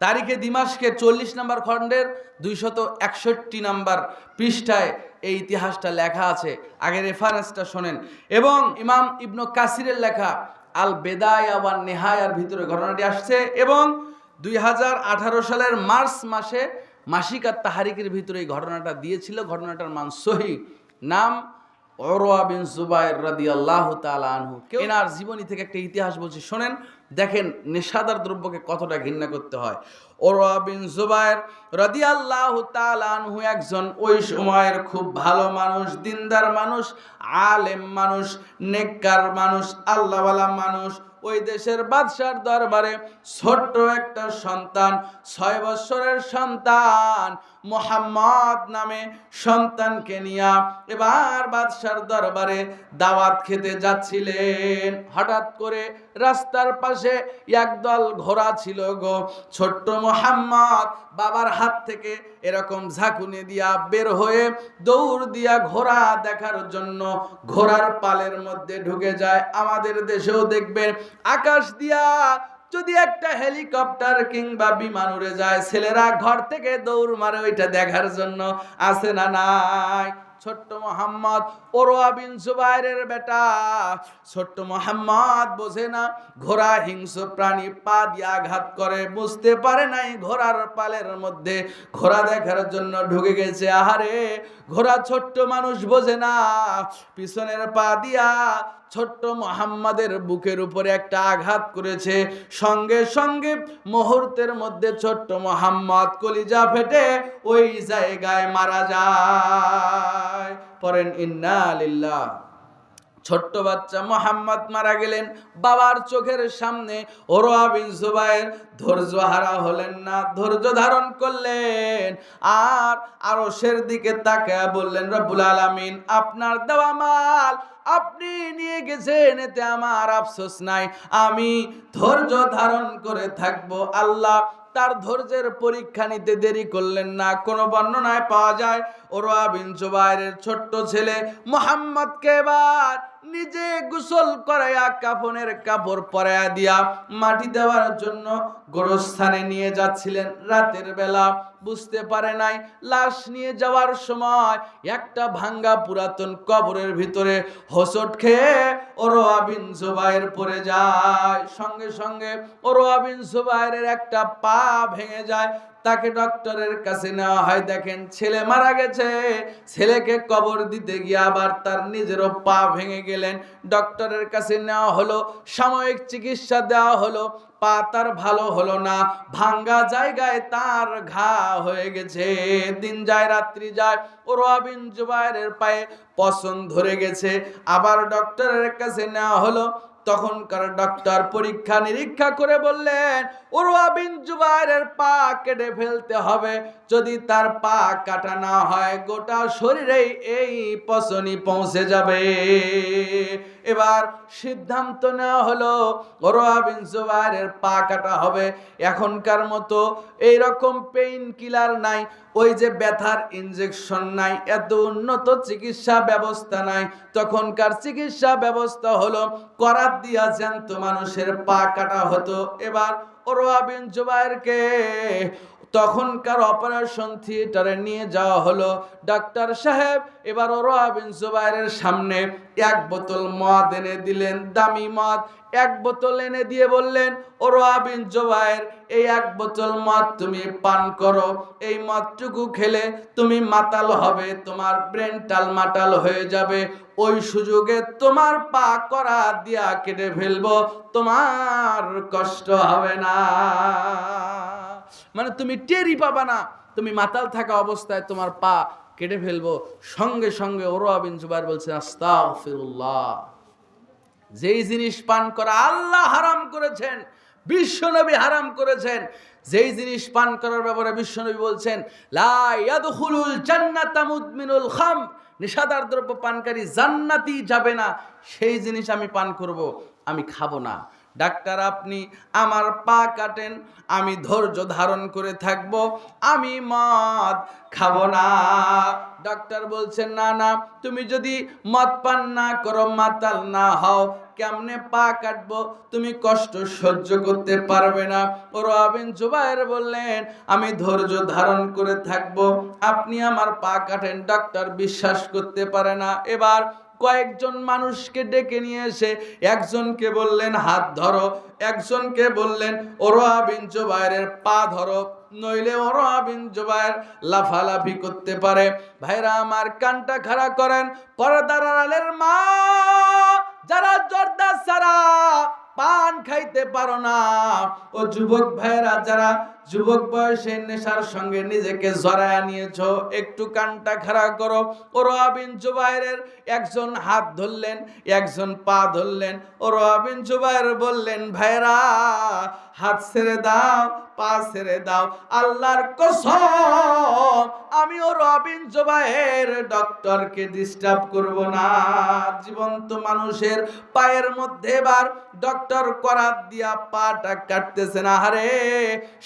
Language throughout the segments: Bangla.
তারিখে দিমাশকের 40 নম্বর খণ্ডের 261 নম্বর পৃষ্ঠায় এই ইতিহাসটা লেখা আছে। আগে রেফারেন্সটা শোনেন। এবং ইমাম ইবনে কাসিরের লেখা আল বেদায়া ওয়ান নেহায়ার ভিতরে ঘটনাটি আসছে। এবং 2018 সালের মার্চ মাসে মাসিক আত তাহারিকের ভিতরে এই ঘটনাটা দিয়েছিল। ঘটনাটার মান সহিহ। নাম উরওয়া বিন জুবায়ের রাদিয়াল্লাহু তাআলা আনহু। এনার জীবনী থেকে একটা ইতিহাস বলছি, শোনেন। দেখেন নেশাদার দ্রব্যকে কতটা ঘৃণা করতে হয়। উরওয়া বিন জুবায়ের রাদিয়াল্লাহু তাআলা আনহু একজন ওই সময়ের খুব ভালো মানুষ, দিনদার মানুষ, আলেম মানুষ, নেককার মানুষ, আল্লাহওয়ালা মানুষ। ওই দেশের বাদশার দরবারে ছোট্ট একটা সন্তান, 6 বছরের সন্তান মুহাম্মদ নামে সন্তানকে নিয়ে এবার বাদশার দরবারে দাওয়াত খেতে যাচ্ছিলেন। হঠাৎ করে রাস্তার পাশে একদল ঘোড়া ছিল গো। ছোট্ট মুহাম্মদ বাবার হাত থেকে এরকম ঝাঁকুনি দিয়া বের হয়ে দৌড় দিয়া ঘোড়া দেখার জন্য ঘোড়ার পালের মধ্যে ঢুকে যায়। আমাদের দেশেও দেখবেন আকাশ দিয়া যদি একটা হেলিকপ্টার কিংবা বিমান উড়ে যায়, ছেলেরা ঘর থেকে দৌড় মারে ওইটা দেখার জন্য, আছে না নাই? ছোট্ট মোহাম্মদ উরওয়া বিন জুবায়েরের বেটা ছোট্ট মোহাম্মদ বোঝে না ঘোড়া হিংস্র প্রাণী, পা দিয়ে আঘাত করে, বুঝতে পারে নাই ঘোড়ার পালের মধ্যে ঘোড়া দেখার জন্য ঢুকে গেছে। আহারে ঘোড়া ছোট্ট মানুষ বোঝে না, পিছনের পা দিয়া ছোট্ট মোহাম্মদের বুকের উপরে একটা আঘাত করেছে। সঙ্গে সঙ্গে মুহূর্তের মধ্যে ছোট্ট মোহাম্মদ কলিজা ফেটে ওই জায়গায় মারা যায়। পড়েন ইন্না লিল্লাহ। ছোট্ট বাচ্চা মোহাম্মদ মারা গেলেন বাবার চোখের সামনে। উরওয়া বিন জুবায়ের ধৈর্য হারা হলেন না, ধৈর্য ধারণ করলেন। আর আরশের দিকে তাকায়া বললেন, রব্বুল আলামিন আপনার দেওয়া মাল আপনি নিয়ে গেছেন, এতে আমার আফসোস নাই, আমি ধৈর্য ধারণ করে থাকবো। আল্লাহ তার ধৈর্যের পরীক্ষা নিতে দেরি করলেন না। কোন বর্ণনায় পাওয়া যায় উরওয়া বিন জুবায়েরের ছোট্ট ছেলে মুহাম্মদকে এবার নিজে গোসল করায়া কাফনের কাপড় পরায়া দিয়া মাটি দেওয়ার জন্য গোরস্থানে নিয়ে যাচ্ছিলেন। রাতের বেলা বুঝতে পারে নাই, লাশ নিয়ে যাওয়ার সময় একটা ভাঙ্গা পুরাতন কবরের ভিতরে হোঁচট খেয়ে উরওয়া বিন জুবায়ের পড়ে যায়। সঙ্গে সঙ্গে উরওয়া বিন জুবায়েরের একটা পা ভেঙে যায়। তাকে ডক্টরের কাছে নেওয়া হয়। দেখেন ছেলে মারা গেছে, ছেলেকে কবর দিতে গিয়ে আবার তার নিজেরও পা ভেঙে গেলেন। ডক্টরের কাছে নেওয়া হলো, সাময়িক চিকিৎসা দেওয়া হলো, পা তার ভালো হলো না, ভাঙ্গা জায়গায় তার ঘা হয়ে গেছে। দিন যায় রাত্রি যায়, উরওয়া বিন জুবায়েরের পায়ে পছন ধরে গেছে। আবার ডক্টরের কাছে নেওয়া হলো। তখনকার ডক্টর পরীক্ষা নিরীক্ষা করে বললেন, উরওয়া বিন জুবায়েরের পা কেটে ফেলতে হবে। যদি তার পা কাটা না হয় গোটা শরীরেই এই পছনি পৌঁছে যাবে। এবার সিদ্ধান্ত নেওয়া হলো উরওয়া বিন জুবায়েরের পা কাটা হবে। এখনকার মতো এইরকম পেইন কিলার নাই, ওই যে ব্যথার ইনজেকশন নাই, এত উন্নত চিকিৎসা ব্যবস্থা নাই। তখনকার চিকিৎসা ব্যবস্থা হলো করাত দিয়া জ্যান্ত মানুষের পা কাটা হতো। এবার উরওয়া বিন জুবায়েরকে তখনকার অপারেশন থিয়েটারে নিয়ে যাওয়া হলো। ডাক্তার সাহেব এবার উরওয়া বিন জুবায়েরের সামনে এক বোতল মদ এনে দিলেন, দামি মদ। এক বোতল এনে দিয়ে বললেন, উরওয়া বিন জুবায়ের এই এক বোতল মদ তুমি পান করো, এই মদটুকু খেলে তুমি মাতাল হবে, তোমার ব্রেন টালমাটাল হয়ে যাবে। ওই সুযোগে তোমার পা করা দিয়া কেটে ফেলবো, তোমার কষ্ট হবে না, মানে তুমি টেরই পাবা না, তুমি মাতাল থাকা অবস্থায় তোমার পা কেটে ফেলবো। সঙ্গে সঙ্গে উরওয়া বিন জুবায়ের বলছে, আস্তাগফিরুল্লাহ। যেই জিনিস পান করা আল্লাহ হারাম করেছেন, বিশ্বনবী হারাম করেছেন, যেই জিনিস পান করার ব্যাপারে বিশ্বনবী বলছেন, লা ইয়াদখুলুল জান্নাতা মুদমিনুল খামর, নেশাদার দ্রব্য পানকারী জান্নাতি যাবে না, সেই জিনিস আমি পান করব, আমি খাবো না। ডাক্তার আপনি আমার পা কাটেন, আমি ধৈর্য ধারণ করে থাকব, আমি মদ খাবো না। ডাক্তার বলছেন, না না, তুমি যদি মদ পান না করো, মাতাল না হও, কেমনে পা কাটবো, তুমি কষ্ট সহ্য করতে পারবে না। উরওয়া বিন জুবায়ের বললেন, আমি ধৈর্য ধারণ করে থাকবো, আপনি আমার পা কাটেন। ডাক্তার বিশ্বাস করতে পারে না। এবার কয়েকজন মানুষকে ডেকে নিয়ে এসে একজনকে বললেন হাত ধরো, একজনকে বললেন উরওয়া বিন জুবায়েরের পা ধরো, নইলে উরওয়া বিন জুবায়ের লাফালাফি করতে পারে। ভাইরা আমার, কানটা খাড়া করেন। পর্দার আড়ালের মা যারা জর্দা ছাড়া পান খাইতে পারো না, ও যুবক ভাইরা যারা যুবক বয়সে নেশার সঙ্গে নিজেকে জড়ায়া নিয়েছো, একটু কানটা খাড়া করো। উরওয়া বিন জুবায়েরের একজন হাত ধরলেন, একজন পা ধরলেন। উরওয়া বিন জুবায়ের বললেন, ভাইরা হাত ছেড়ে দাও, পা ছেড়ে দাও, আল্লাহর কসম আমি উরওয়া বিন জুবায়ের ডক্টরকে ডিস্টার্ব করব না। জীবন্ত মানুষের পায়ের মধ্যে এবার ডক্টর করাত দিয়া পাটা কাটতেছে না। আরে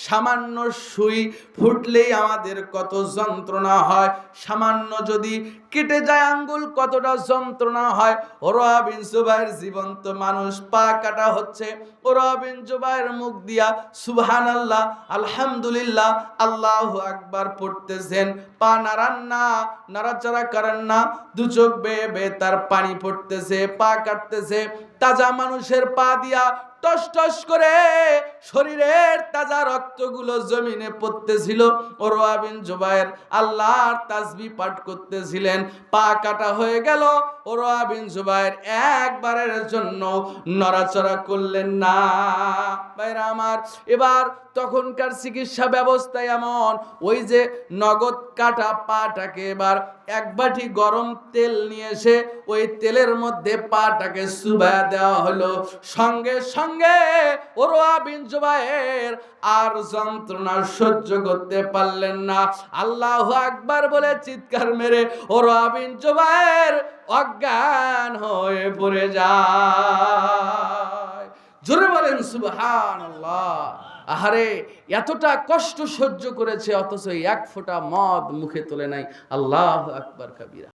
সামান্য সুই ফুটলেই আমাদের কত যন্ত্রণা হয়, সামান্য যদি কেটে যায় আঙ্গুল কতটা যন্ত্রণা হয়। উরওয়া বিন জুবায়ের জীবন্ত মানুষ, পা কাটা হচ্ছে। উরওয়া বিন জুবায়ের মুখ দিয়া সুবহানাল্লাহ, আলহামদুলিল্লাহ, আল্লাহু আকবার পড়তেছেন। পা নাড়ান না, নাড়াচাড়া করেন না, দু চোখ বেয়ে বেয়ে তার পানি পড়তেছে, পা কাটতেছে। তাজা মানুষের পা দিয়া টস টস করে শরীরের তাজা রক্তগুলো জমিনে পড়তেছিল। উরওয়া বিন জুবায়ের আল্লাহর তাসবিহ পাঠ করতেছিলেন। পা কাটা হয়ে গেল, উরওয়া বিন জুবায়ের একবারের জন্য নড়াচড়া করলেন না। ভাইরা আমার, এবার তখনকার চিকিৎসা ব্যবস্থা এমন, ওই যে নগদ কাটা পাটাকে এবার এক বাটি গরম তেল নিয়ে এসে ওই তেলের মধ্যে পাটাকে চুবায়া দেওয়া হলো। সঙ্গে সঙ্গে উরওয়া বিন জুবায়ের আর যন্ত্রণা সহ্য করতে পারলেন না। আল্লাহু আকবার বলে চিৎকার মেরে উরওয়া বিন জুবায়ের অজ্ঞান হয়ে পড়ে যায়। জোরে বলেন সুবহানাল্লাহ। আহারে, এতটা কষ্ট সহ্য করেছে, অথচ এক ফোঁটা মদ মুখে তোলে নাই। আল্লাহু আকবার কাবীরা।